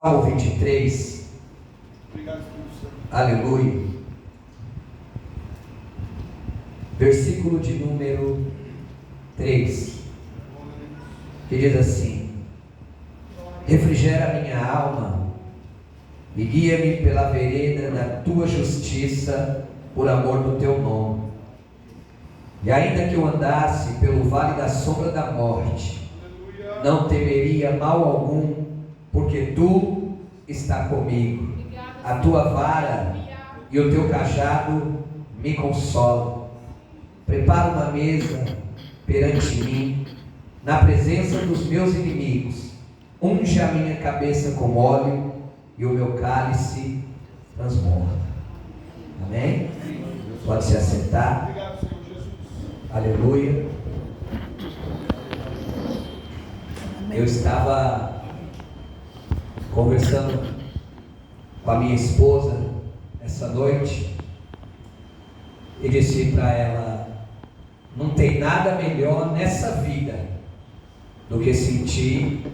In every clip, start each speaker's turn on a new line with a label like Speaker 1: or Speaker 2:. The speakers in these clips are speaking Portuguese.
Speaker 1: Salmo 23.
Speaker 2: Obrigado, Espírito Santo.
Speaker 1: Aleluia. Versículo de número 3. Que diz assim: refrigera a minha alma e guia-me pela vereda da tua justiça, por amor do teu nome. E ainda que eu andasse pelo vale da sombra da morte, não temeria mal algum, porque tu está comigo. A tua vara e o teu cajado me consolam. Prepara uma mesa perante mim, na presença dos meus inimigos. Unge a minha cabeça com óleo e o meu cálice transborda. Amém? Pode se assentar.
Speaker 2: Obrigado, Senhor Jesus.
Speaker 1: Aleluia. Eu estava conversando com a minha esposa essa noite e disse para ela: não tem nada melhor nessa vida do que sentir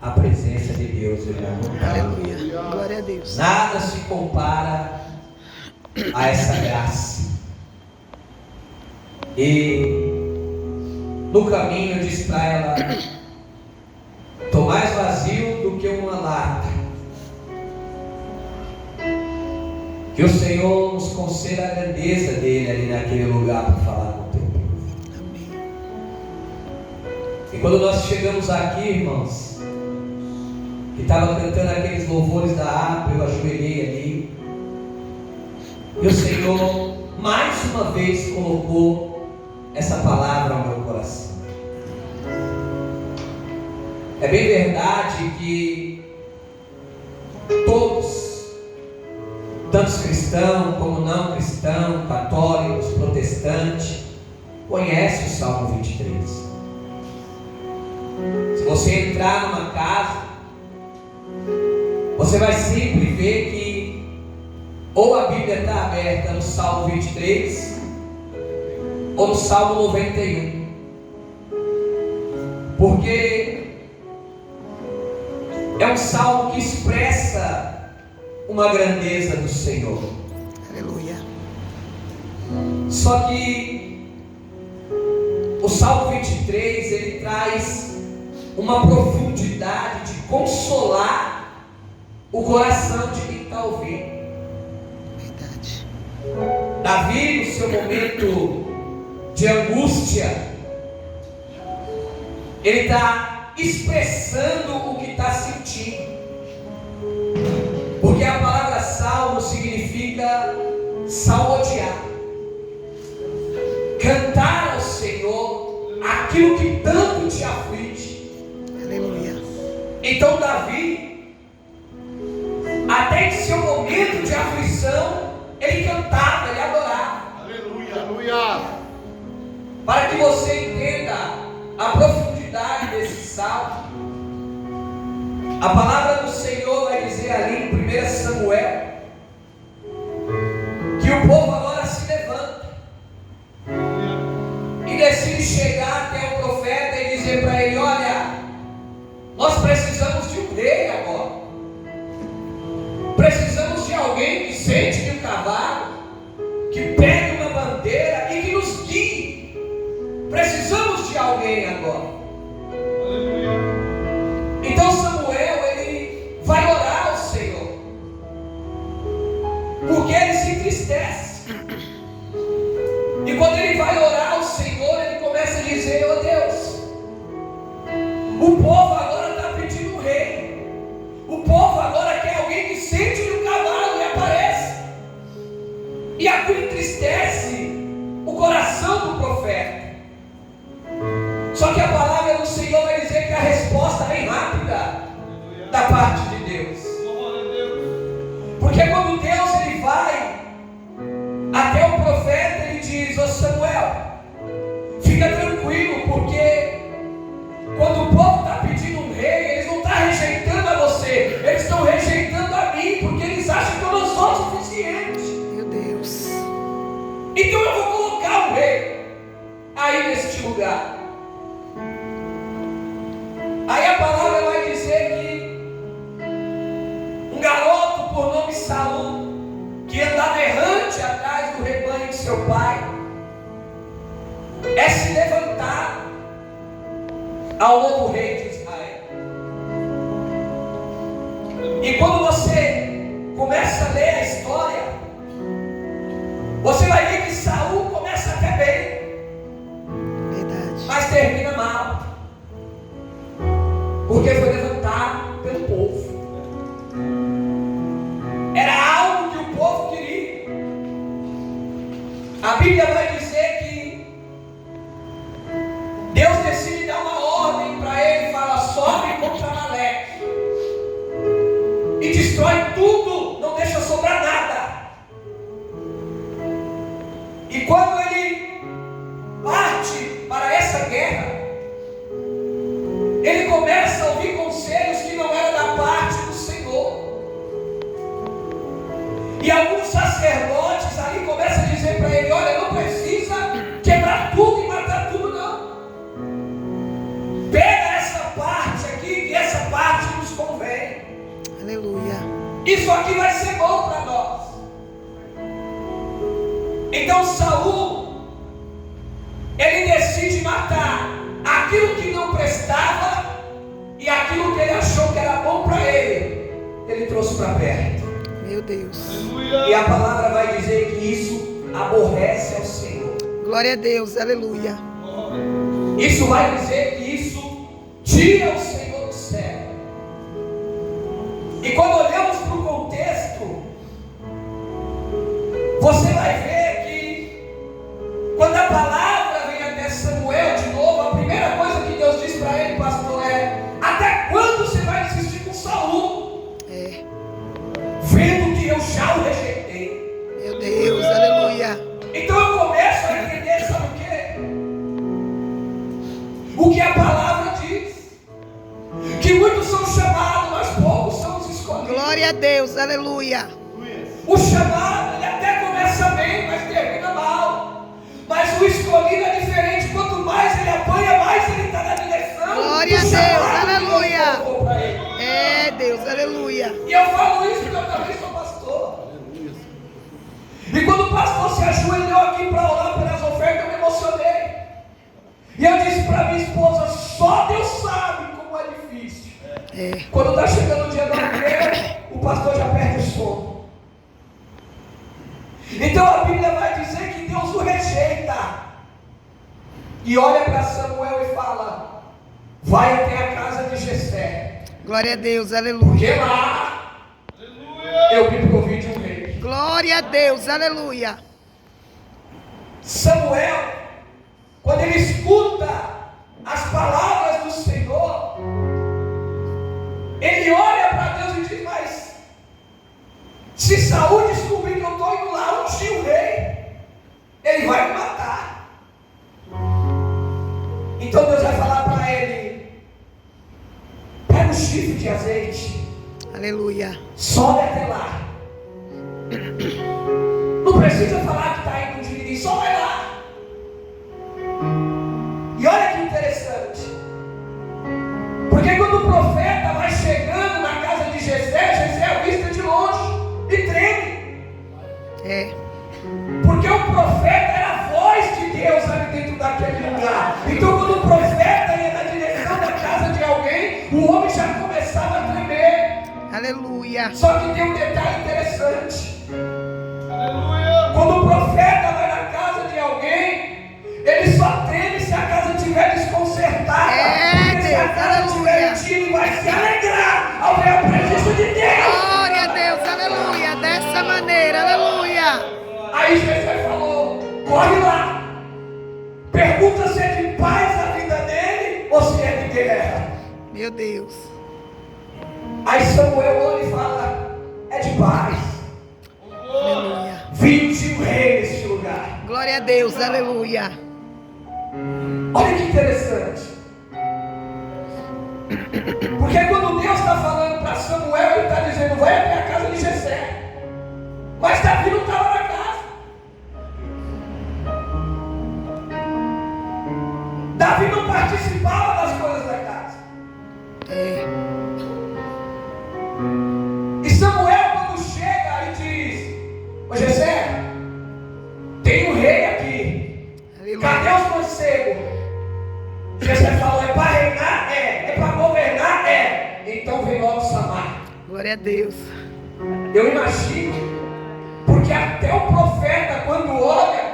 Speaker 1: a presença de Deus, irmão.
Speaker 3: Aleluia. Glória a Deus.
Speaker 1: Nada se compara a essa graça. E no caminho eu disse para ela: estou mais vazio do que uma lata. Que o Senhor nos conceda a grandeza dele ali naquele lugar para falar com o teu povo.
Speaker 3: Amém.
Speaker 1: E quando nós chegamos aqui, irmãos, que estava cantando aqueles louvores da harpa, eu ajoelhei ali, e o Senhor mais uma vez colocou essa palavra ao meu coração. É bem verdade que todos, tanto cristãos como não cristãos, católicos, protestantes, conhecem o Salmo 23. Se você entrar numa casa, você vai sempre ver que ou a Bíblia está aberta no Salmo 23 ou no Salmo 91, porque é um salmo que expressa uma grandeza do Senhor.
Speaker 3: Aleluia.
Speaker 1: Só que o Salmo 23 ele traz uma profundidade de consolar o coração de quem está ouvindo.
Speaker 3: Verdade.
Speaker 1: Davi, no seu momento de angústia, ele está expressando o que está sentindo. Porque a palavra salmo significa salmodiar, cantar ao Senhor aquilo que tanto te aflige.
Speaker 3: Aleluia.
Speaker 1: Então Davi, até em seu momento de aflição, ele cantava, ele adorava.
Speaker 2: Aleluia. Aleluia.
Speaker 1: Para que você entenda a profundidade desse salmo, a palavra do Senhor vai dizer ali em 1 Samuel que o povo agora se levanta e decide chegar até o profeta e dizer para ele: olha, nós precisamos de um rei agora, precisamos de alguém que sente de um cavalo, que pegue uma bandeira e que nos guie. Precisamos de alguém agora. Então Samuel, ele vai orar ao Senhor, porque ele se entristece. E quando ele vai orar ao Senhor, ele começa a dizer: oh Deus, o povo agora está pedindo um rei, o povo agora quer alguém que sente no cavalo e aparece. E aquilo entristece o coração do profeta. Só que a palavra do Senhor vai dizer que a resposta vem rápida da parte de Deus. Porque quando Deus ele vai até o profeta, ele diz: ô Samuel, fica tranquilo, porque quando o povo está pedindo um rei, eles não estão rejeitando a você, eles estão rejeitando a mim, porque eles acham que eu não sou o suficiente.
Speaker 3: Meu Deus.
Speaker 1: Então eu vou colocar um rei aí neste lugar. Aí a palavra vai dizer que Saul, que andava errante atrás do rebanho de seu pai, é se levantar ao novo rei de Israel. E quando você começa a ler a história, você vai ver que Saul começa até bem,
Speaker 3: Verdade.
Speaker 1: mas termina mal, porque foi levantado pelo povo. Era algo que o povo queria. A Bíblia vai dizer que Deus decide dar uma ordem para ele, fala: sobe contra Amaleque e destrói tudo, não deixa sobrar nada. E quando ele parte para essa guerra, ele começa a ouvir conselhos que não eram da parte do Senhor. E alguns sacerdotes ali começam a dizer para ele: olha, não precisa quebrar tudo e matar tudo, não. Pega essa parte aqui, que essa parte nos convém.
Speaker 3: Aleluia.
Speaker 1: Isso aqui vai ser bom para nós. Então Saul, ele decide matar aquilo que não prestava, e aquilo que ele achou que era bom para ele, ele trouxe para perto.
Speaker 3: Meu Deus.
Speaker 1: E a palavra vai dizer que isso aborrece ao Senhor.
Speaker 3: Glória a Deus. Aleluia.
Speaker 1: Isso vai dizer que isso tira o Senhor do céu. E quando olhamos para o contexto, você vai ver que quando a palavra vem até Samuel de novo, a primeira coisa que Deus diz para ele, pastor, é: até quando você vai insistir com Saul? Vendo que eu já o rejeitei.
Speaker 3: Meu Deus. Aleluia.
Speaker 1: Então eu começo a entender, sabe o quê? O que a palavra diz: que muitos são chamados, mas poucos são os escolhidos.
Speaker 3: Glória a Deus. Aleluia.
Speaker 1: O chamado, ele até começa bem, mas termina mal. Mas o escolhido é diferente. Quanto mais ele apanha, mais ele está na direção.
Speaker 3: Glória a
Speaker 1: do
Speaker 3: Deus.
Speaker 1: chamado que
Speaker 3: Aleluia.
Speaker 1: Deus colocou para ele.
Speaker 3: É Deus. Aleluia.
Speaker 1: E eu falo isso porque eu também sou pastor. E quando o pastor se ajoelhou aqui para orar pelas ofertas, eu me emocionei. E eu disse para minha esposa: só Deus sabe como é difícil. Quando está chegando o dia da oferta, o pastor já perde o sono. Então a Bíblia vai dizer que Deus o rejeita. E olha para Samuel e fala: vai até a casa de Jessé.
Speaker 3: Glória a Deus. Aleluia.
Speaker 1: Porque lá eu me provi de um rei.
Speaker 3: Glória a Deus. Aleluia.
Speaker 1: Samuel, quando ele escuta as palavras do Senhor, ele olha para Deus e diz: mas se Saul descobrir que eu estou indo lá ungir o rei, ele vai me matar. Então Deus vai falar para ele: pega um chifre de azeite,
Speaker 3: Aleluia.
Speaker 1: sobe até lá. Não precisa falar que está indo ungir ninguém, só vai lá. E olha que interessante, porque quando o profeta vai chegando na casa de Jessé, Jessé avista de longe e treme. Porque o profeta era a voz de Deus ali dentro daquele lugar. Então quando o profeta ia na direção da casa de alguém, o homem já começava a tremer.
Speaker 3: Aleluia.
Speaker 1: Só que tem um detalhe interessante. Quando o profeta vai na casa de alguém, ele só treme se a casa estiver desconcertada. Porque se a casa estiver em ele vai se alegrar ao ver a presença de Deus.
Speaker 3: Glória a Deus. Aleluia. Dessa maneira. Aleluia.
Speaker 1: Aí Jesus falou: corre lá, pergunta se é de paz a vida dele ou se é de guerra.
Speaker 3: Meu Deus.
Speaker 1: Aí Samuel olha e fala: é de paz.
Speaker 3: Aleluia.
Speaker 1: 21 reis nesse lugar.
Speaker 3: Glória a Deus. Aleluia.
Speaker 1: Olha que interessante. Porque quando Deus está falando para Samuel, ele está dizendo: vai até a casa de Jessé. Mas Davi não estava na casa. Davi não participava das coisas da casa. E Samuel, quando chega
Speaker 3: Glória a Deus.
Speaker 1: Eu imagino, porque até o profeta, quando olha,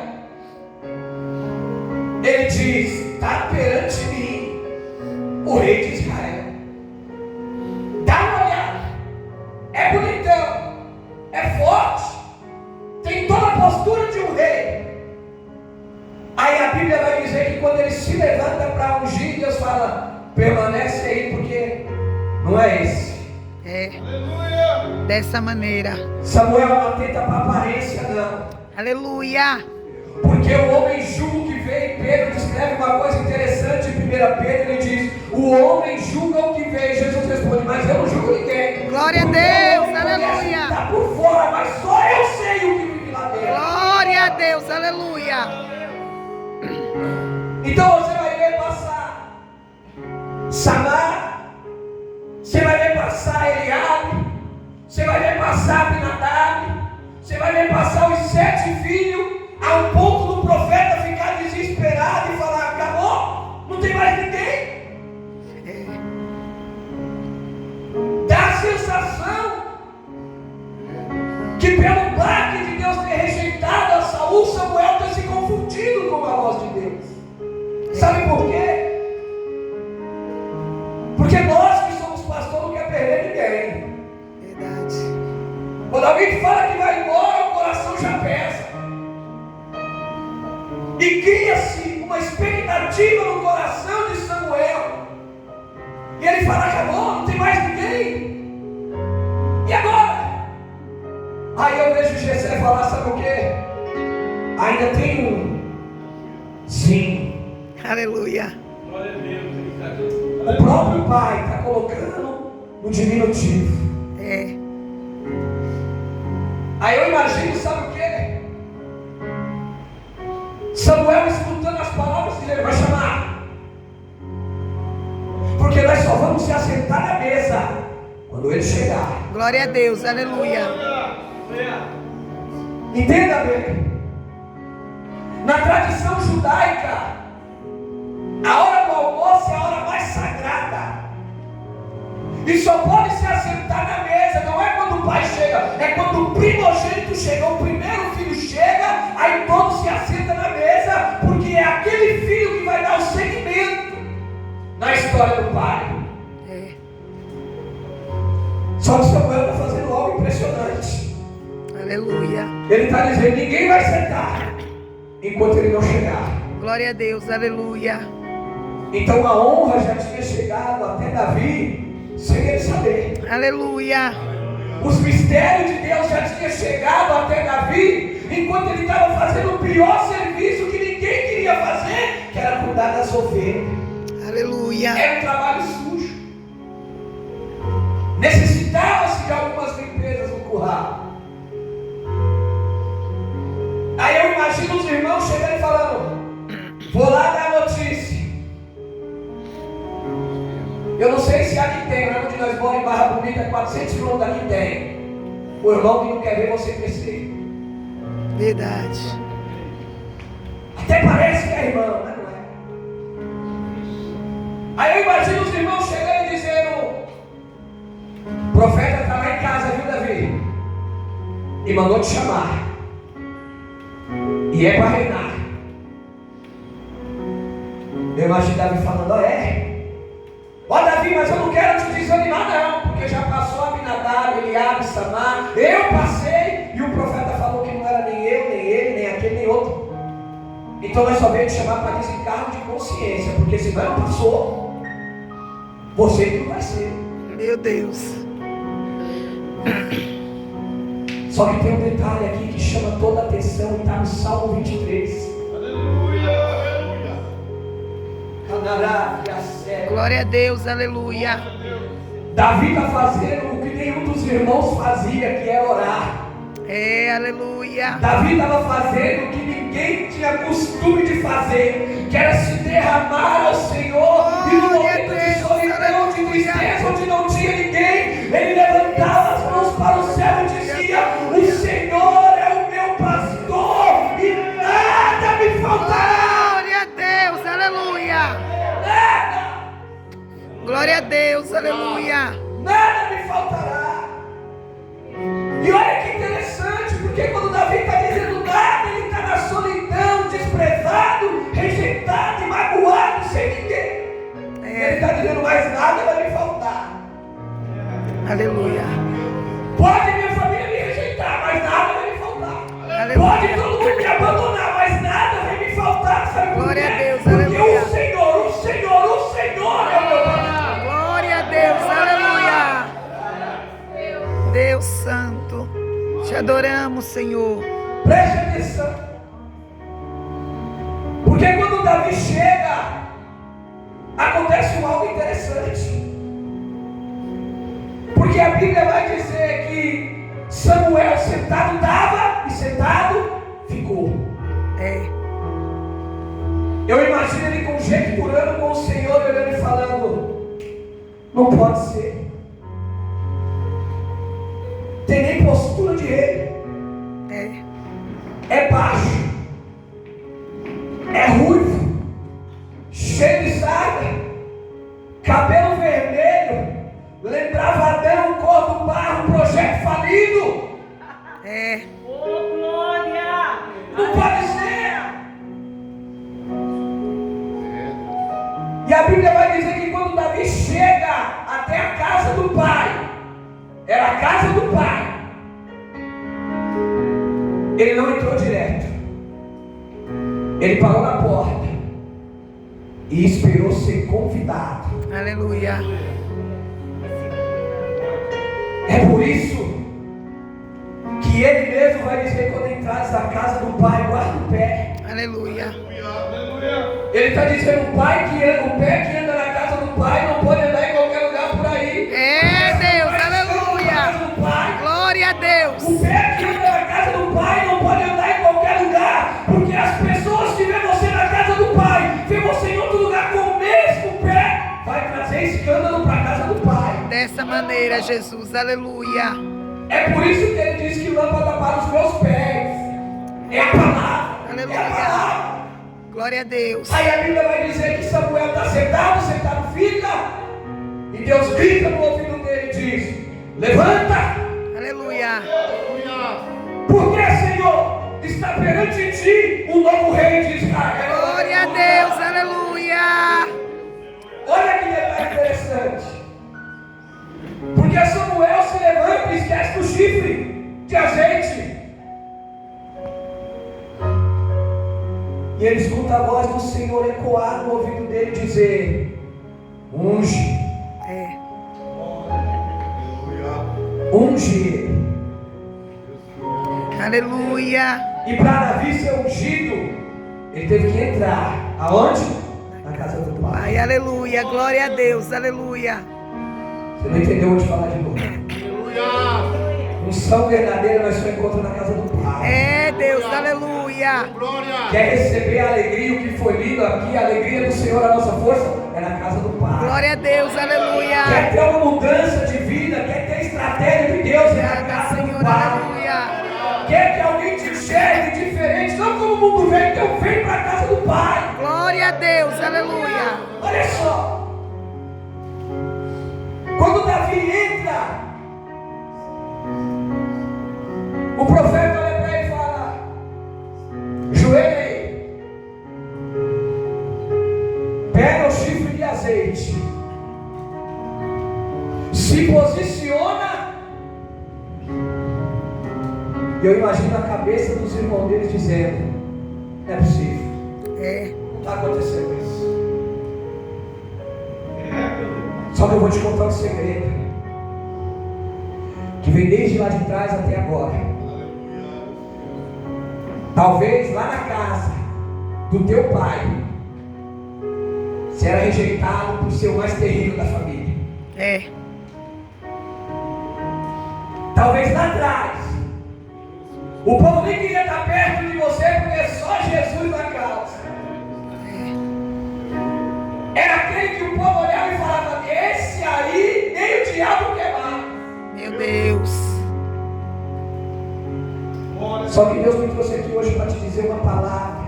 Speaker 1: ele diz: está perante mim o rei de Israel. Dá uma olhada, é bonitão, é forte, tem toda a postura de um rei. Aí a Bíblia vai dizer que quando ele se levanta para ungir, Deus fala: permanece aí, porque não é esse.
Speaker 2: Aleluia.
Speaker 3: Dessa maneira.
Speaker 1: Samuel não atenta para a aparência, não.
Speaker 3: Aleluia.
Speaker 1: Porque o homem julga o que vê. Pedro descreve uma coisa interessante em 1 Pedro. Ele diz: o homem julga o que vê. Jesus responde: mas eu não julgo ninguém.
Speaker 3: Glória a
Speaker 1: Porque
Speaker 3: Deus,
Speaker 1: o homem
Speaker 3: aleluia.
Speaker 1: está por fora, mas só eu sei o que vive lá dentro.
Speaker 3: Glória a Deus, aleluia.
Speaker 1: Então você vai ver passar Samar, você vai ver passar Eliabe, você vai ver passar Abinadab, você vai ver passar os 7 filhos, ao ponto do profeta ficar desesperado e falar: acabou, não tem mais ninguém. Dá a sensação que pelo baque de Deus ter rejeitado a Saul, Samuel ter se confundido com a voz de Deus. Sabe por quê? Porque nós que somos pastores não queremos perder ninguém.
Speaker 3: Verdade.
Speaker 1: Quando alguém fala que vai embora, o coração já pesa. E cria-se uma expectativa no coração de Samuel. E ele fala: acabou, não tem mais ninguém. E agora? Aí eu vejo Jessé falar: sabe o quê? Ainda tem um. Sim.
Speaker 3: Aleluia.
Speaker 1: O próprio pai está colocando no diminutivo. Aí eu imagino, sabe o quê? Samuel escutando as palavras que ele vai chamar. Porque nós só vamos se assentar na mesa quando ele chegar.
Speaker 3: Glória a Deus, aleluia.
Speaker 1: Entenda bem. Na tradição judaica, a hora do almoço é a hora mais sagrada. E só pode se assentar na mesa. Não é quando o pai chega, é quando o primogênito chega. O primeiro filho chega, aí todos se assentam na mesa, porque é aquele filho que vai dar o seguimento na história do pai. Só que Samuel está fazendo algo impressionante.
Speaker 3: Aleluia.
Speaker 1: Ele está dizendo: ninguém vai sentar enquanto ele não chegar.
Speaker 3: Glória a Deus, aleluia.
Speaker 1: Então a honra já tinha chegado até Davi, sem ele saber.
Speaker 3: Aleluia.
Speaker 1: Os mistérios de Deus já tinham chegado até Davi, enquanto ele estava fazendo o pior serviço que ninguém queria fazer, que era cuidar das ovelhas.
Speaker 3: Aleluia.
Speaker 1: Era um trabalho sujo. Necessitava-se de algumas limpezas no curral. Aí eu imagino os irmãos chegando e falando: vou lá dar notícia. Eu não sei se aqui tem, mas onde nós moramos em Barra Bonita, 400 km daqui tem. O irmão que não quer ver você crescer.
Speaker 3: Verdade.
Speaker 1: Até parece que é irmão, mas não é. Aí eu imagino os irmãos chegando e dizendo: o profeta está lá em casa, viu, Davi? E mandou te chamar. E é para reinar. Eu imagino Davi falando: ó Davi, mas eu não quero te desanimar não, porque já passou Abinadab, Eliabe, Samar, eu passei, e o profeta falou que não era nem eu, nem ele, nem aquele, nem outro. Então nós só veio te chamar para desencargo de consciência, porque se não passou, você que não vai ser.
Speaker 3: Meu Deus.
Speaker 1: Só que tem um detalhe aqui que chama toda a atenção e está no Salmo 23.
Speaker 2: Aleluia.
Speaker 3: Glória a Deus, aleluia.
Speaker 1: Davi está fazendo o que nenhum dos irmãos fazia, que era orar.
Speaker 3: Aleluia.
Speaker 1: Davi estava fazendo o que ninguém tinha costume de fazer, que era se derramar ao Senhor. E no momento de solidão, de tristeza, onde não tinha ninguém, ele levantava as mãos para o céu e dizia: o Senhor é o meu pastor e nada me faltará.
Speaker 3: Glória a Deus, aleluia.
Speaker 1: Nada,
Speaker 3: Glória a Deus, aleluia.
Speaker 1: nada me faltará.
Speaker 3: Aleluia.
Speaker 1: Pode minha família me rejeitar, mas nada vai me faltar.
Speaker 3: Aleluia.
Speaker 1: Pode todo mundo me abandonar, mas nada vai me faltar. Sabe por
Speaker 3: Glória
Speaker 1: quê?
Speaker 3: a Deus,
Speaker 1: Porque
Speaker 3: aleluia.
Speaker 1: o Senhor é o meu pastor.
Speaker 3: Glória a Deus, aleluia. Deus Santo, te adoramos, Senhor.
Speaker 1: Preste atenção. Porque quando Davi chega, acontece algo interessante. Porque a Bíblia vai dizer que Samuel sentado estava e sentado ficou. Eu imagino ele conjecturando com o Senhor, olhando e falando: não pode ser. Tem nem postura de rei. É baixo. É ruivo. Cheio de sarda. Cabelo vermelho. Lembrava Adão, cor do barro, projeto falido.
Speaker 4: Oh, glória!
Speaker 1: Não pode ser. E a Bíblia vai dizer que quando Davi chega até a casa do pai, era a casa do pai, ele não entrou direto. Ele parou na porta e esperou ser convidado.
Speaker 3: Aleluia.
Speaker 1: É por isso que ele mesmo vai dizer: quando entrares na casa do pai, guarda o pé.
Speaker 3: Aleluia.
Speaker 1: Ele está dizendo: o pé que anda na casa do pai não pode andar em qualquer lugar por aí.
Speaker 3: Deus, aleluia. Glória a Deus.
Speaker 1: O pé que anda na casa do pai não pode andar em qualquer lugar, porque as pessoas que vê você na casa do pai, vê você em outro lugar com o mesmo pé, vai trazer escândalo para a casa do pai.
Speaker 3: Dessa maneira, Jesus, aleluia.
Speaker 1: É por isso que ele diz que lâmpada para os meus pés é a palavra.
Speaker 3: Aleluia.
Speaker 1: É a palavra.
Speaker 3: Glória a Deus.
Speaker 1: Aí a Bíblia vai dizer que Samuel está sentado fica, e Deus grita no ouvido dele e diz: levanta.
Speaker 3: Aleluia.
Speaker 1: Porque, Senhor, está perante ti um novo rei de Israel.
Speaker 3: Glória a Deus, aleluia.
Speaker 1: Olha que detalhe interessante. Porque Samuel se levanta e esquece do chifre de azeite. E ele escuta a voz do Senhor ecoar no ouvido dele dizer: unge. Unge ele.
Speaker 3: Aleluia.
Speaker 1: E para Davi ser ungido, ele teve que entrar. Aonde? Na casa do pai.
Speaker 3: Ai, aleluia. Glória a Deus, aleluia.
Speaker 1: Você não entendeu? Vou te falar de novo. Unção verdadeira nós só encontramos na casa do pai.
Speaker 3: Deus, aleluia.
Speaker 1: Quer receber a alegria, o que foi lido aqui, a alegria do Senhor, a nossa força, é na casa do pai.
Speaker 3: Glória a Deus, aleluia.
Speaker 1: Quer ter uma mudança de vida, quer ter estratégia de Deus, é na casa
Speaker 3: Senhor,
Speaker 1: do pai.
Speaker 3: aleluia.
Speaker 1: Quer que alguém te enxergue diferente, não como o mundo vem, então vem para a casa do pai.
Speaker 3: Glória a Deus, aleluia.
Speaker 1: Olha só. Quando Davi entra, o profeta olha para ele e fala: joelha aí, pega o chifre de azeite, se posiciona. E eu imagino a cabeça dos irmãos deles dizendo: não é possível, não está acontecendo isso. Só que eu vou te contar um segredo que vem desde lá de trás até agora. Talvez lá na casa do teu pai você era rejeitado por ser o mais terrível da família. Talvez lá atrás o povo nem queria estar perto de você porque é só Jesus na casa. Era aquele que o povo olhava e falava: esse aí nem o diabo quer mais.
Speaker 3: Meu Deus.
Speaker 1: Só que Deus me trouxe aqui hoje para te dizer uma palavra.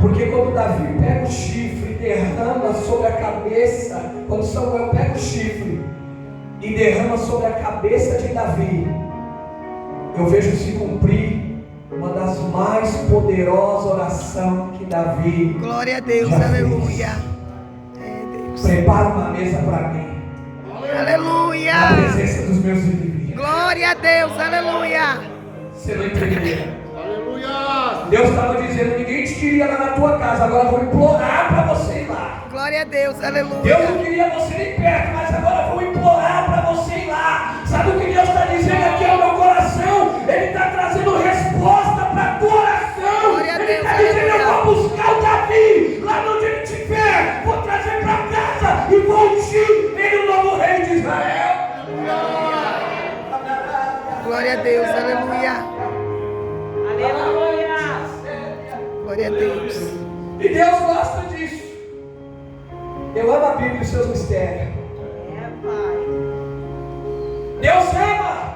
Speaker 1: Porque quando Davi pega o chifre e derrama sobre a cabeça, quando Samuel pega o chifre e derrama sobre a cabeça de Davi, eu vejo se cumprir uma das mais poderosas orações que Davi
Speaker 3: Glória a Deus,
Speaker 1: já
Speaker 3: aleluia.
Speaker 1: fez. Prepara uma mesa para mim
Speaker 3: Aleluia.
Speaker 1: Na presença dos meus inimigos.
Speaker 3: Glória a Deus. Aleluia.
Speaker 1: Você não entendeu?
Speaker 2: Aleluia.
Speaker 1: Deus estava dizendo, ninguém te queria lá na tua casa, agora eu vou implorar para você ir lá.
Speaker 3: Glória a Deus.
Speaker 1: Deus
Speaker 3: Aleluia.
Speaker 1: não queria você nem perto, mas agora eu vou implorar para você ir lá. Sabe o que Deus está dizendo aqui ao meu coração? Ele está trazendo resposta para a tua oração.
Speaker 3: Glória a
Speaker 1: Ele
Speaker 3: Deus,
Speaker 1: está dizendo, eu
Speaker 3: aleluia.
Speaker 1: vou buscar o Davi, lá onde ele estiver, vou trazer para casa e vou ungir ele o novo rei de Israel.
Speaker 3: Glória a Deus. Aleluia.
Speaker 4: Aleluia.
Speaker 3: Glória a Deus.
Speaker 1: E Deus gosta disso. Eu amo a Bíblia e os seus mistérios.
Speaker 4: É, Pai.
Speaker 1: Deus ama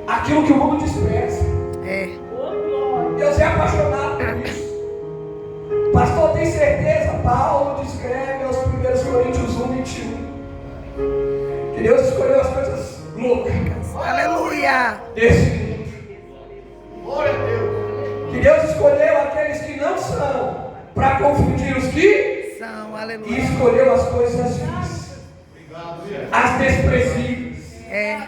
Speaker 1: aquilo que o mundo despreza.
Speaker 3: É.
Speaker 4: Ô, glória.
Speaker 1: Deus é apaixonado por isso. Pastor, tem certeza? Paulo descreve aos 1 Coríntios 1:21 que Deus escolheu as coisas loucas
Speaker 3: Aleluia.
Speaker 1: desse mundo.
Speaker 2: Glória a Deus.
Speaker 1: Que Deus escolheu aqueles que não são para confundir os que
Speaker 3: São.
Speaker 1: e
Speaker 3: Aleluia.
Speaker 1: escolheu as coisas vis, as desprezíveis.
Speaker 3: É.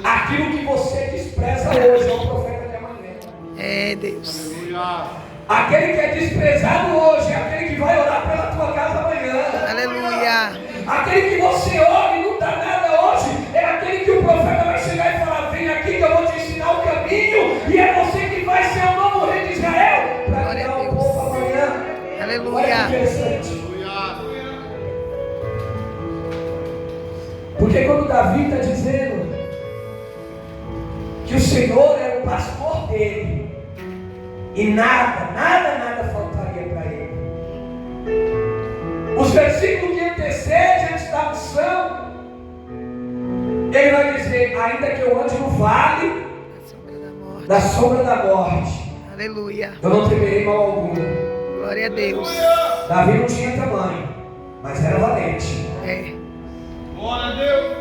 Speaker 1: Aquilo que você despreza hoje é o profeta de amanhã.
Speaker 3: É, Deus.
Speaker 2: Aleluia.
Speaker 1: Aquele que é desprezado hoje é aquele que vai orar pela tua casa amanhã.
Speaker 3: Aleluia.
Speaker 1: Aquele que você ora e não dá nada hoje é aquele que o profeta vai chegar e falar: vem aqui que eu vou te ensinar o caminho, e é você que vai ser o novo rei de Israel para
Speaker 3: Glória a
Speaker 1: guiar o
Speaker 3: Deus.
Speaker 1: povo amanhã. Olha que
Speaker 3: Aleluia.
Speaker 1: interessante.
Speaker 2: Aleluia.
Speaker 1: Porque quando Davi está dizendo que o Senhor era o pastor dele e nada faltaria para ele. Os versículos que antecedem antes da unção, ele vai dizer: ainda que eu ande no vale da sombra da morte,
Speaker 3: Aleluia.
Speaker 1: eu não temerei mal algum.
Speaker 3: Glória a Deus.
Speaker 1: Davi não tinha tamanho, mas era valente.
Speaker 3: É.
Speaker 2: Glória a Deus.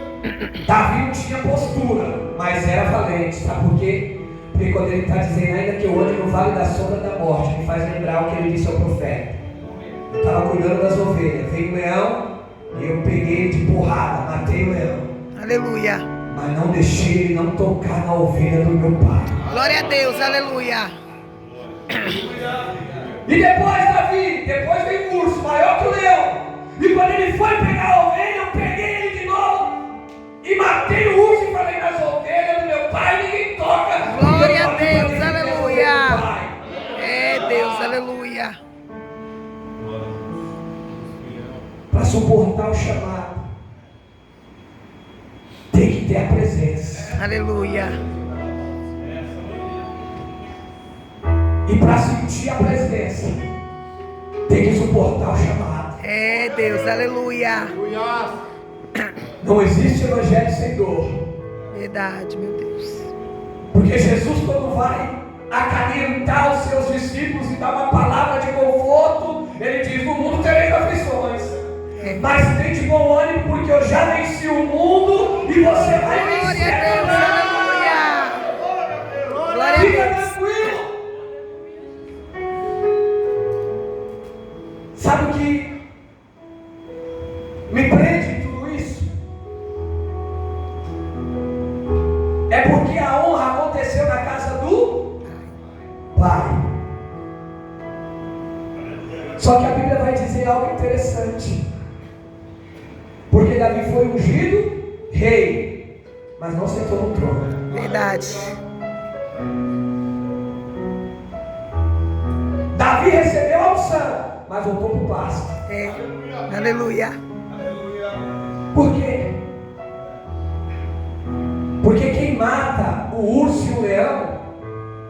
Speaker 1: Davi não tinha postura, mas era valente. Sabe por quê? Porque quando ele está dizendo ainda que eu ande no vale da sombra da morte, me faz lembrar o que ele disse ao profeta. Eu estava cuidando das ovelhas, veio um leão e eu peguei ele de porrada, matei o leão,
Speaker 3: Aleluia.
Speaker 1: mas não deixei ele não tocar na ovelha do meu pai.
Speaker 3: Glória a Deus. Aleluia.
Speaker 1: E depois veio um urso maior que o leão, e quando ele foi pegar a ovelha, eu peguei ele de novo e matei o urso e falei: nas ovelhas do meu pai ninguém toca.
Speaker 3: Glória a
Speaker 1: Porque eu
Speaker 3: Deus,
Speaker 1: tenho que
Speaker 3: aleluia.
Speaker 1: defender o meu pai.
Speaker 3: É, Deus. Aleluia.
Speaker 1: Para suportar o chamado, tem que ter a presença.
Speaker 3: Aleluia.
Speaker 1: E para sentir a presença, tem que suportar o chamado.
Speaker 3: É, Deus. Aleluia.
Speaker 2: Aleluia.
Speaker 1: Não existe evangelho sem dor.
Speaker 3: Verdade, meu Deus.
Speaker 1: Porque Jesus, quando vai acalentar os seus discípulos e dar uma palavra de conforto, ele diz: no mundo tereis aflições, mas tem de bom ânimo, porque eu já venci o mundo e você vai
Speaker 3: Glória
Speaker 1: vencer
Speaker 3: a Deus.
Speaker 1: também.
Speaker 3: Aleluia. Glória a
Speaker 1: Fica
Speaker 3: Deus.
Speaker 1: tranquilo. Sabe o que me prende em tudo isso? É porque a honra aconteceu na casa do Pai. Só que a Bíblia vai dizer algo interessante. Porque Davi foi ungido rei, mas não sentou no trono.
Speaker 3: Verdade.
Speaker 1: Davi recebeu a unção, mas voltou para o pasto.
Speaker 3: É. Aleluia.
Speaker 1: Por quê? Porque quem mata o urso e o leão,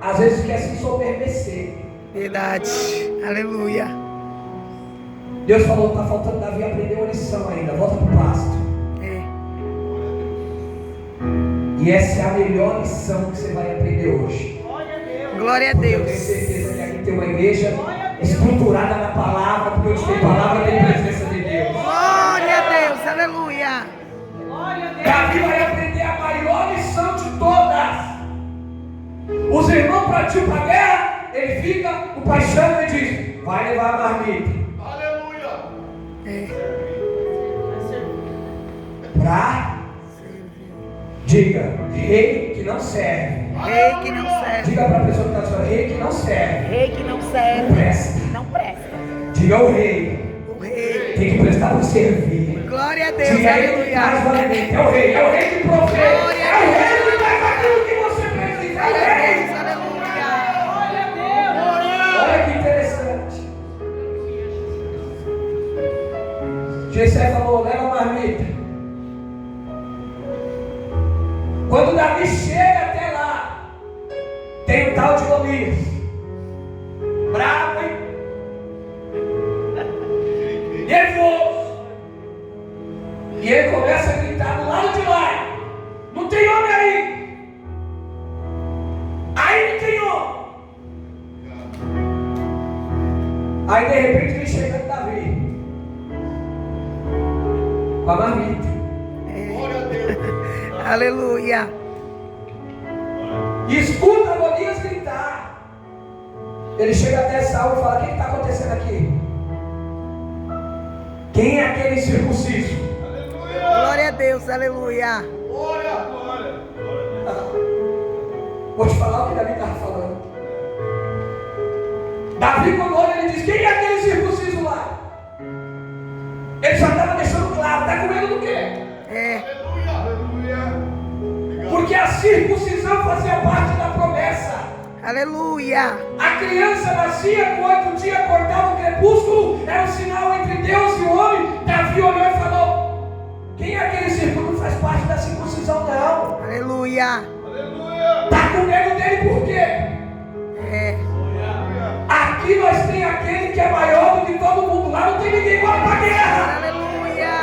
Speaker 1: às vezes quer se ensoberbecer.
Speaker 3: Verdade. Aleluia.
Speaker 1: Deus falou: está faltando Davi aprender uma lição ainda, volta para o pasto.
Speaker 3: É.
Speaker 1: E essa é a melhor lição que você vai aprender hoje.
Speaker 3: Glória a
Speaker 1: Porque eu tenho
Speaker 3: Deus.
Speaker 1: certeza que aqui tem uma igreja estruturada na palavra, porque onde tem palavra tem presença de Deus.
Speaker 3: Glória a Deus. Aleluia.
Speaker 1: Davi vai aprender a maior lição de todas. Os irmãos partiu para a guerra, ele fica, o pai chama e diz: vai levar a marmita.
Speaker 2: Aleluia.
Speaker 1: Pra diga, rei que não serve.
Speaker 3: Rei que não serve.
Speaker 1: Diga para a pessoa que está dizendo, rei que não serve.
Speaker 3: Rei que não
Speaker 1: Não
Speaker 3: serve.
Speaker 1: presta.
Speaker 3: Não presta.
Speaker 1: Diga o rei.
Speaker 3: O rei.
Speaker 1: Tem que prestar para servir.
Speaker 3: Glória a Deus.
Speaker 1: Diga ele que traz o
Speaker 3: Aleluia.
Speaker 1: alimento. É o rei que provê. É o rei que faz aquilo que você precisa. É o rei.
Speaker 3: Aleluia.
Speaker 1: Olha que interessante. Jessé falou, leva a marmita. Quando Davi chega até lá, tem um tal de Golias. Bravo, hein? Nervoso. E ele começa a gritar do lado de lá. Não tem homem aí. Aí não tem homem. Aí de repente ele chega em Davi. Com a marmita.
Speaker 2: Glória a Deus.
Speaker 3: Aleluia.
Speaker 1: E escuta Golias gritar. Ele chega até Saul e fala, o que está acontecendo aqui? Quem é aquele circunciso?
Speaker 2: Aleluia.
Speaker 3: Glória a Deus. Aleluia.
Speaker 2: Glória, glória.
Speaker 1: Vou te falar o que Davi estava falando. Davi, quando olha, ele diz, quem é aquele circunciso lá? Ele já estava deixando claro, está com medo do quê?
Speaker 2: Aleluia. Aleluia.
Speaker 1: Porque a circuncisão fazia parte da promessa.
Speaker 3: Aleluia.
Speaker 1: A criança nascia quando o dia cortava o crepúsculo, era um sinal entre Deus e o homem. Davi olhou e falou, quem é aquele circunciso? Não faz parte da circuncisão não.
Speaker 3: Aleluia.
Speaker 2: Aleluia.
Speaker 1: Está com medo dele por quê? Aqui nós tem aquele que é maior do que todo mundo. Lá não tem ninguém igual para a guerra.
Speaker 3: Aleluia.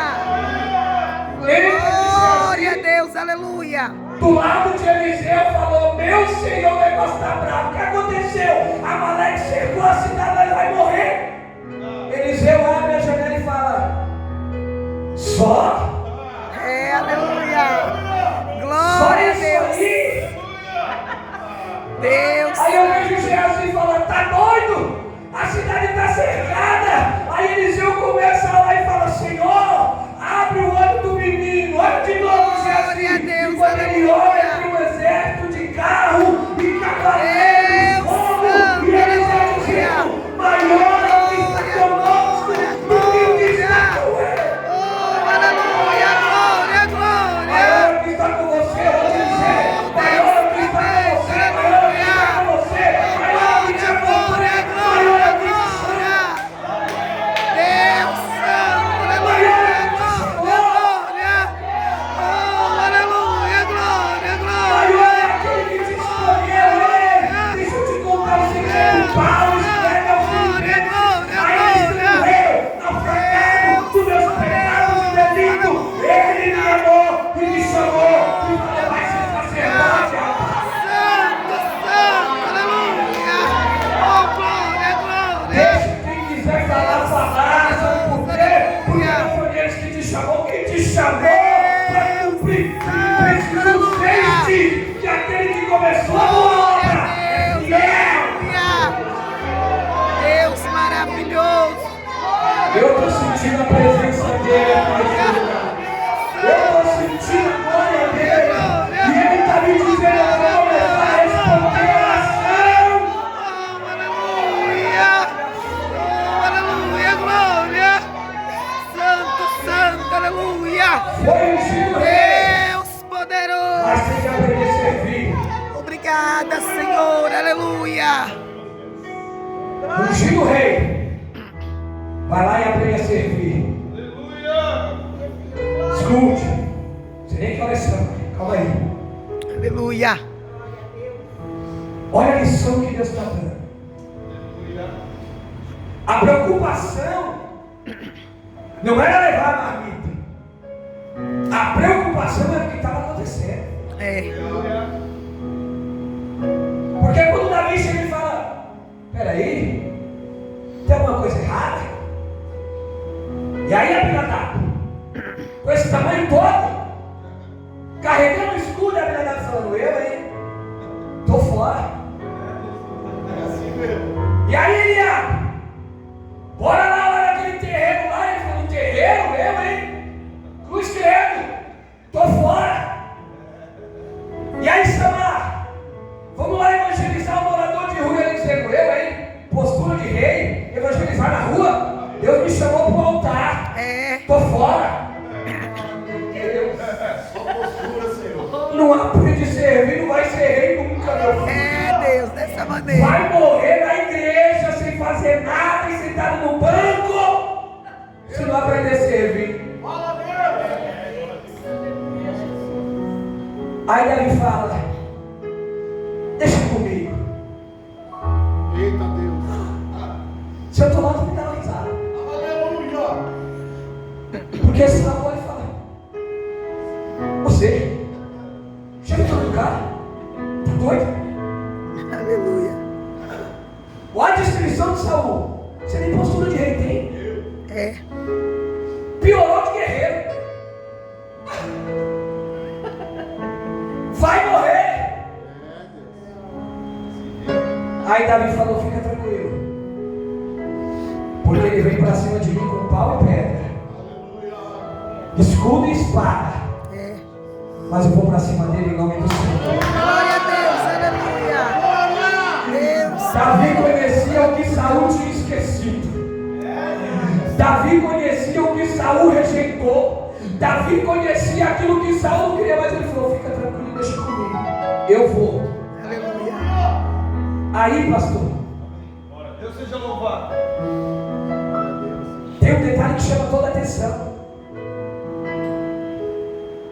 Speaker 1: Ele
Speaker 3: Glória a Deus. Aleluia.
Speaker 1: do lado de Eliseu falou, meu Senhor, o negócio está bravo. O que aconteceu? Amaleque cercou a cidade, ele vai morrer. Eliseu abre a janela e fala, só?
Speaker 3: Aleluia.
Speaker 1: Só
Speaker 3: Glória a
Speaker 1: isso
Speaker 3: Deus.
Speaker 1: aí?
Speaker 3: Deus.
Speaker 1: Aí eu vejo Geazi e fala, tá doido? A cidade está cercada. Aí Eliseu começa a orar e fala, Senhor, abre o olho do menino. Olha de novo, Geazi.
Speaker 3: Glória a Deus,
Speaker 1: E quando ele
Speaker 3: aleluia.
Speaker 1: olha, tem um exército de carro e cavaleiros,
Speaker 3: Deus
Speaker 1: fogo,
Speaker 3: santo,
Speaker 1: e Eliseu
Speaker 3: aleluia.
Speaker 1: dizendo, maior é o que está conosco do que o que está com ele.
Speaker 3: Oh, aleluia. Glória, glória.
Speaker 1: Maior é o que está com você, eu vou te dizer. Maior é o que está com você, maior é o que está com você. Maior é o que te acompanha, maior é o que te chama.
Speaker 3: Deus santo, aleluia. Glória. Oh, aleluia. Glória, glória.
Speaker 1: Maior é aquele que te escolheu, ei. Deixa eu te contar o segredo. Paulo escreve aos Filipenses, a ele que morreu, naufragado dos meus pecados e delitos. Ele me amou e me chamou e falou, vai ser sacerdote, rapaz.
Speaker 3: Santo, santo, aleluia. Oh, glória, glória.
Speaker 1: Deixa quem quiser falar, sabe por quê? Porque não foi eles que te chamou, quem te chamou para cumprir. Preciso sente que aquele que começou a obra é fiel.
Speaker 3: Deus maravilhoso.
Speaker 1: Eu estou sentindo a presença dele aqui nesse lugar. Eu estou sentindo a glória dele. E ele está me dizendo, eu vou começar a responder a oração.
Speaker 3: Oh, aleluia. Oh, aleluia, glória. Santo, santo, aleluia.
Speaker 1: Foi ungido rei,
Speaker 3: Deus poderoso.
Speaker 1: mas tem que aprender a servir.
Speaker 3: Obrigada, Senhor, aleluia.
Speaker 1: Ungido rei, vai lá e aprende a servir.
Speaker 2: Aleluia.
Speaker 1: Escute, você nem fala isso, calma aí.
Speaker 3: Aleluia.
Speaker 1: Olha a lição que Deus está dando. A preocupação não era levar a marmita. A preocupação era o que estava acontecendo. Porque quando Davi chega e fala, peraí, tem alguma coisa errada? E aí Abinadab, com esse tamanho todo, carregando o escudo, Abinadab falando, eu, hein? Tô fora. E aí Eliabe, bora lá naquele terreno lá, ele falou, um terreno
Speaker 3: maneira.
Speaker 1: Vai morrer na igreja sem fazer nada e sentado no banco, se não aprender a servir. Aí Davi fala: deixa comigo.
Speaker 2: Eita Deus.
Speaker 1: Se eu estou lá, tu me dá uma risada.
Speaker 2: Aleluia.
Speaker 1: Porque Saul vai falar: você chega em todo lugar, tá doido?
Speaker 3: Aleluia.
Speaker 1: Olha a descrição de Saul. Você nem postura de rei tem.
Speaker 3: É.
Speaker 1: Piorou de guerreiro. Vai morrer. Aí Davi falou: fica tranquilo, porque ele vem para cima de mim com pau e pedra, escudo e espada,
Speaker 3: É.
Speaker 1: mas eu vou para cima dele em nome do Senhor.
Speaker 3: Glória a Deus. Aleluia. Deus.
Speaker 1: Davi conhecia o que Saul tinha esquecido. Davi conhecia o que Saul rejeitou. Davi conhecia aquilo que Saul não queria, mas ele falou: fica tranquilo, deixa comigo, eu vou.
Speaker 3: Aleluia.
Speaker 1: Aí, pastor,
Speaker 2: Deus seja louvado.
Speaker 1: tem um detalhe que chama toda a atenção.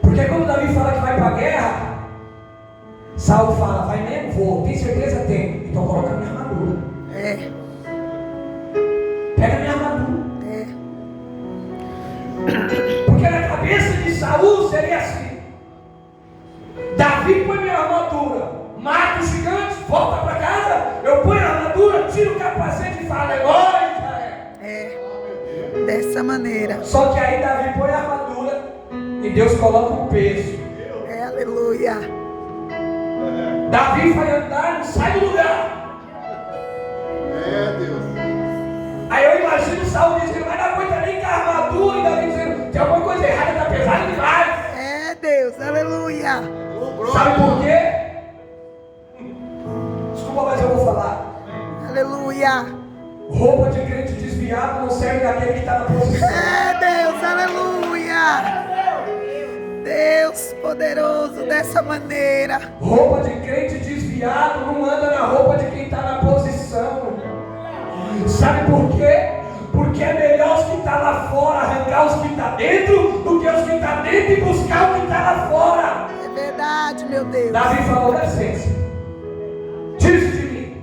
Speaker 1: Porque quando Davi fala que vai para a guerra, Saul fala: vai mesmo? Vou. Tem certeza? Tem. Então coloca minha armadura.
Speaker 3: É.
Speaker 1: Pega minha armadura.
Speaker 3: É.
Speaker 1: Porque na cabeça de Saul seria assim: Davi põe minha armadura, mata os gigantes, volta para casa, eu ponho a armadura, tiro o capacete e falo: é nóis, cara.
Speaker 3: É. Dessa maneira.
Speaker 1: Só que aí Davi põe a armadura e Deus coloca um peso.
Speaker 3: É. Aleluia.
Speaker 1: Davi vai andar, não sai do lugar.
Speaker 2: É Deus.
Speaker 1: Aí eu imagino Saul dizendo: mas não aguenta nem com a armadura. E Davi dizendo: tem alguma coisa errada, está pesado demais.
Speaker 3: É Deus. Aleluia.
Speaker 1: Sabe por quê? Desculpa, mas eu vou falar.
Speaker 3: Aleluia.
Speaker 1: Roupa de crente desviado não serve daquele que está na posição.
Speaker 3: É Deus. Aleluia. Deus poderoso dessa maneira.
Speaker 1: Roupa de crente desviado não anda na roupa de quem está na posição. Sabe por quê? Porque é melhor os que estão lá fora arrancar os que estão dentro do que os que estão dentro e buscar o que está lá fora.
Speaker 3: É verdade, meu Deus.
Speaker 1: Davi falou: dá licença, tira isso de mim,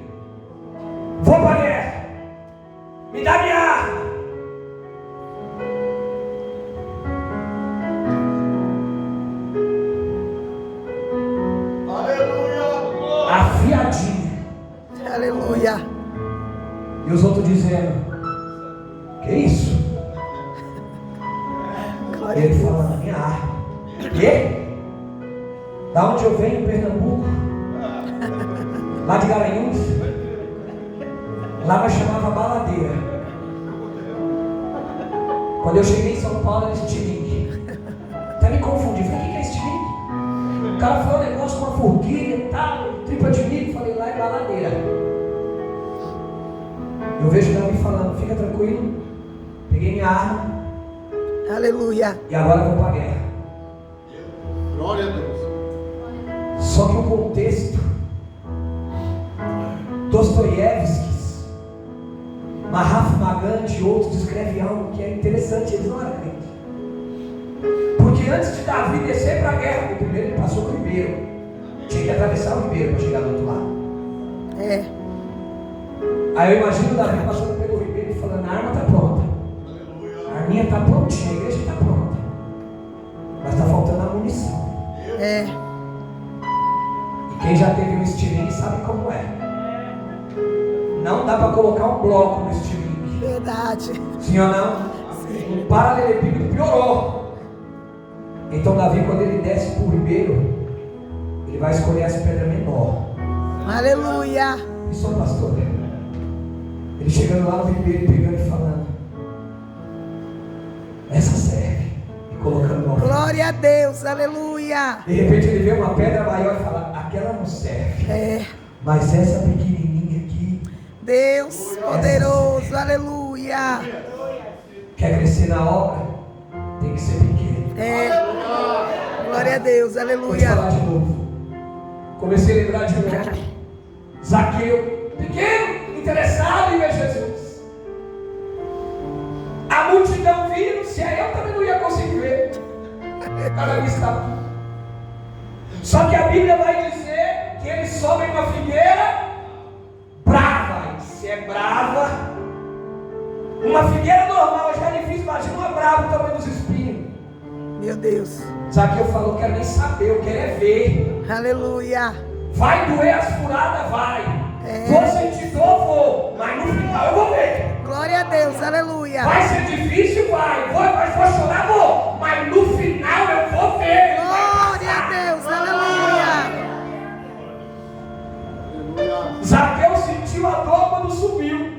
Speaker 1: vou para a guerra, me dá minha arma.
Speaker 2: Aleluia.
Speaker 1: Afiadinho.
Speaker 3: Aleluia.
Speaker 1: E os outros dizendo: que isso?
Speaker 3: Glória a
Speaker 1: Ele
Speaker 3: Deus.
Speaker 1: falando: minha arma. Quê? Da onde eu venho, em Pernambuco, lá de Garanhuns, lá nós chamava baladeira. Quando eu cheguei em São Paulo era estilingue. Até me confundi, falei: o que é estilingue? O cara falou um negócio com uma forquilha e tal, tripa de milho. Falei: lá é baladeira. Eu vejo Davi falando: fica tranquilo, peguei minha arma
Speaker 3: Aleluia.
Speaker 1: e agora vou para a guerra.
Speaker 2: Glória a Deus.
Speaker 1: Só que o contexto, Dostoiévski, Mahatma Gandhi e outros descrevem algo que é interessante. Eles não eram crentes. Porque antes de Davi descer para a guerra, primeiro ele passou o ribeiro. Tinha que atravessar o ribeiro para chegar do outro lado.
Speaker 3: É.
Speaker 1: Aí eu imagino Davi passando pelo ribeiro e falando: a arma está pronta, a arminha está prontinha, a igreja está pronta, mas está faltando a munição.
Speaker 3: É.
Speaker 1: E quem já teve um estilingue sabe como é. Não dá para colocar um bloco no estilingue.
Speaker 3: Verdade.
Speaker 1: Sim ou não? O paralelepípedo piorou. Então Davi, quando ele desce para o ribeiro, ele vai escolher as pedras menores.
Speaker 3: Aleluia.
Speaker 1: E só pastor, ele chegando lá no ribeiro, pegando e falando: essa serve. E colocando no altar.
Speaker 3: Glória a Deus. Aleluia.
Speaker 1: De repente ele vê uma pedra maior e fala: aquela não serve.
Speaker 3: É.
Speaker 1: Mas essa pequenininha aqui,
Speaker 3: Deus poderoso. Aleluia.
Speaker 1: quer crescer na obra, tem que ser pequeno.
Speaker 3: É. Glória a Deus.
Speaker 1: Vou te
Speaker 3: Aleluia.
Speaker 1: falar de novo. Comecei a lembrar de um homem, Zaqueu. pequeno, interessado em ver Jesus. A multidão vindo, se é eu também não ia conseguir ver. Cada vez está aqui. Só que a Bíblia vai dizer que eles sobem uma figueira brava. E se é brava, uma figueira normal já é difícil, imagina uma brava do tamanho dos espinhos.
Speaker 3: Meu Deus.
Speaker 1: Zaqueu falou: quero nem saber, eu quero é ver.
Speaker 3: Aleluia.
Speaker 1: Vai doer as furadas, vai. Vou sentir dor, vou. Mas no final eu vou ver.
Speaker 3: Glória a Deus. Aleluia.
Speaker 1: Vai ser difícil, vai. Vou chorar, vou. Mas no final eu vou ver.
Speaker 3: Glória a Deus. Aleluia.
Speaker 1: Zaqueu sentiu a dor quando subiu.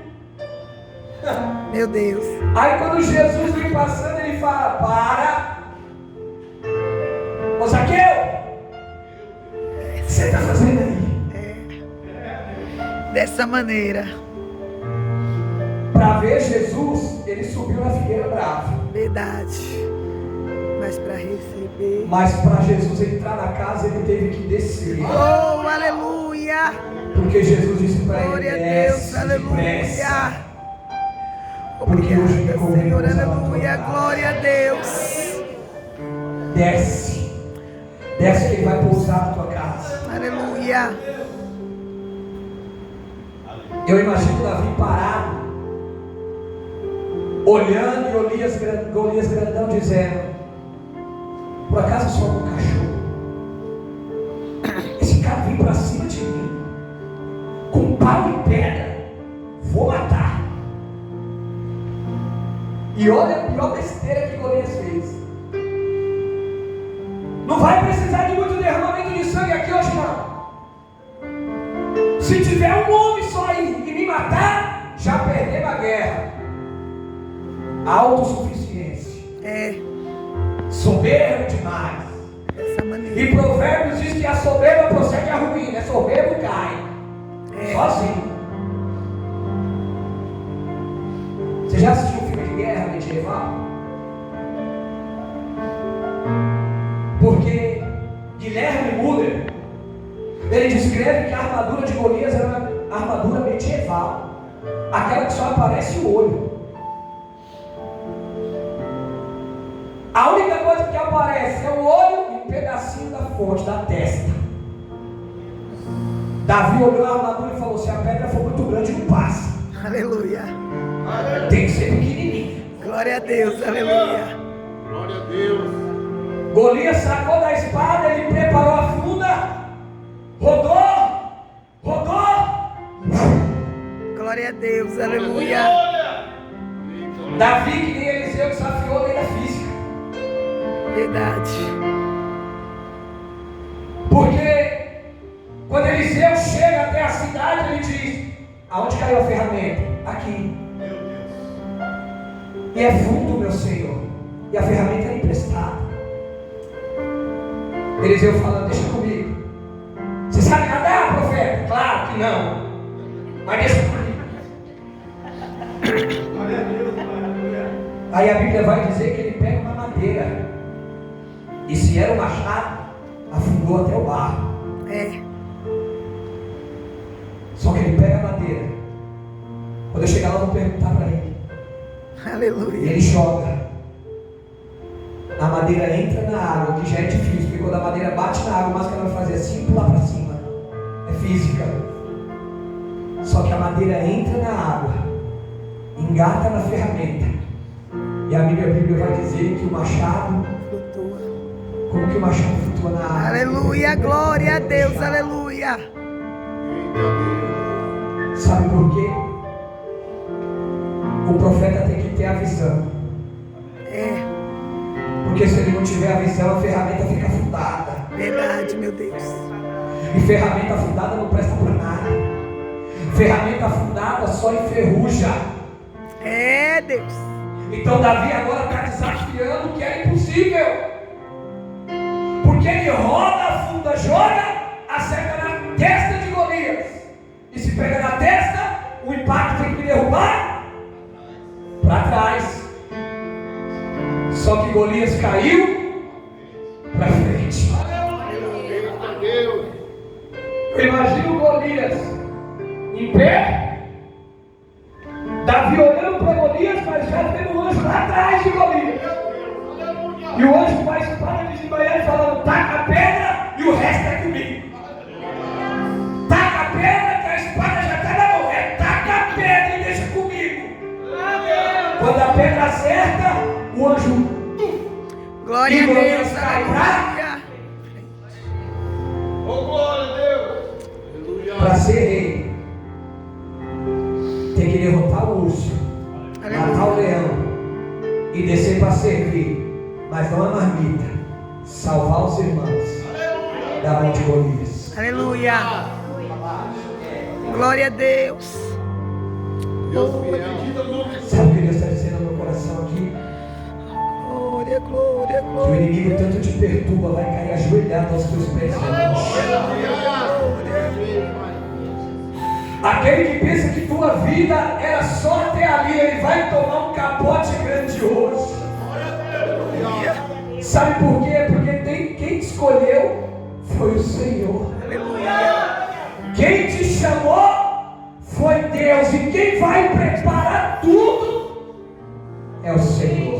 Speaker 3: Meu Deus.
Speaker 1: Aí quando Jesus vem passando, ele fala: para. Ô Zaqueu, o que você está fazendo aí?
Speaker 3: Dessa maneira.
Speaker 1: Para ver Jesus, ele subiu na figueira brava.
Speaker 3: Verdade. Mas para receber.
Speaker 1: Mas para Jesus entrar na casa, ele teve que descer.
Speaker 3: Oh, aleluia.
Speaker 1: Porque Jesus disse para ele:
Speaker 3: Glória a Deus.
Speaker 1: desce
Speaker 3: Aleluia.
Speaker 1: depressa. Porque hoje me
Speaker 3: Obrigada,
Speaker 1: convém
Speaker 3: Senhor.
Speaker 1: pousar na tua
Speaker 3: Aleluia.
Speaker 1: casa.
Speaker 3: Glória a Deus.
Speaker 1: Desce. Desce que ele vai pousar na tua casa.
Speaker 3: Aleluia.
Speaker 1: Eu imagino Davi parado, olhando, e Golias grandão dizendo: por acaso sou um cachorro? Esse cara vem para cima de mim com pau e pedra, vou matar. E olha a pior besteira que Golias fez. Não vai precisar de muito derramamento de sangue aqui hoje não. Se tiver um homem só aí e me matar, já perdemos a guerra. Autossuficiência. Soberbo demais.
Speaker 3: Dessa maneira.
Speaker 1: E Provérbios diz que a soberba procede a ruína, é soberbo cai. Sozinho. Você já assistiu um filme de guerra medieval? Porque Guilherme Müller, ele descreve que a armadura de Golias era uma armadura medieval, aquela que só aparece o olho. A única coisa que aparece é o olho e um pedacinho da fonte, da testa. Davi olhou a armadura e falou: se a pedra for muito grande, não passa.
Speaker 3: Aleluia.
Speaker 1: Tem que ser pequenininha.
Speaker 3: Glória a Deus. Aleluia.
Speaker 2: Glória a Deus.
Speaker 1: Golias sacou da espada, ele preparou a funda, rodou.
Speaker 3: Glória a Deus. Aleluia.
Speaker 1: Davi, que nem Eliseu, desafiou a lei da física.
Speaker 3: Verdade.
Speaker 1: Porque quando Eliseu chega até a cidade, ele diz: aonde caiu a ferramenta? Aqui. E é fundo, meu Senhor. E a ferramenta é emprestada. Eliseu falando: deixa comigo. Você sabe nadar, profeta? Claro que não. Mas deixa comigo. Aí a Bíblia vai dizer que ele pega uma madeira. E se era um machado, afundou até o barro. Só que ele pega a madeira. Quando eu chegar lá, eu vou perguntar para ele. E
Speaker 3: Aleluia.
Speaker 1: ele joga. A madeira entra na água, que já é difícil, porque quando a madeira bate na água, o máximo que ela vai fazer é assim, pular para cima. É física. Só que a madeira entra na água, engata na ferramenta. E a Bíblia vai dizer que o machado
Speaker 3: Flutua.
Speaker 1: Como que o machado flutua na água?
Speaker 3: Aleluia. Glória a Deus. Aleluia.
Speaker 1: Sabe por quê? O profeta tem que ter a visão. Porque se ele não tiver a visão, a ferramenta fica afundada.
Speaker 3: Verdade, meu Deus.
Speaker 1: E ferramenta afundada não presta para nada. Ferramenta afundada só enferruja.
Speaker 3: Deus.
Speaker 1: Então Davi agora está desafiando o que era impossível. Porque ele roda, afunda, joga, acerta na testa de Golias. E se pega na testa, o impacto tem que me derrubar para trás. Só que Golias caiu para frente. Eu imagino Golias em pé. Davi olhando para Golias, mas já tem um anjo lá atrás de Golias. E o anjo com a espada de Gibeá falando: taca a pedra e o resto é comigo. Taca a pedra que a espada já está na mão. Taca a pedra e deixa comigo. Quando a pedra acerta, o anjo
Speaker 3: Glória a Deus.
Speaker 1: cai
Speaker 3: Aleluia.
Speaker 2: Oh, glória a Deus.
Speaker 1: para ser rei. Tem que derrotar o urso, matar o leão e descer para servir. Mas não a marmita, salvar os irmãos da mão de Golias.
Speaker 3: Aleluia. Glória a Deus.
Speaker 2: Deus fiel.
Speaker 1: Sabe o que Deus está dizendo no meu coração aqui?
Speaker 3: Glória, glória,
Speaker 1: Que o
Speaker 3: glória.
Speaker 1: inimigo tanto te perturba, vai cair ajoelhado aos teus pés. Aquele que pensa que tua vida era só até ali, ele vai tomar um capote grandioso. Sabe por quê? Porque quem te escolheu foi o Senhor. Quem te chamou foi Deus. E quem vai preparar tudo é o Senhor.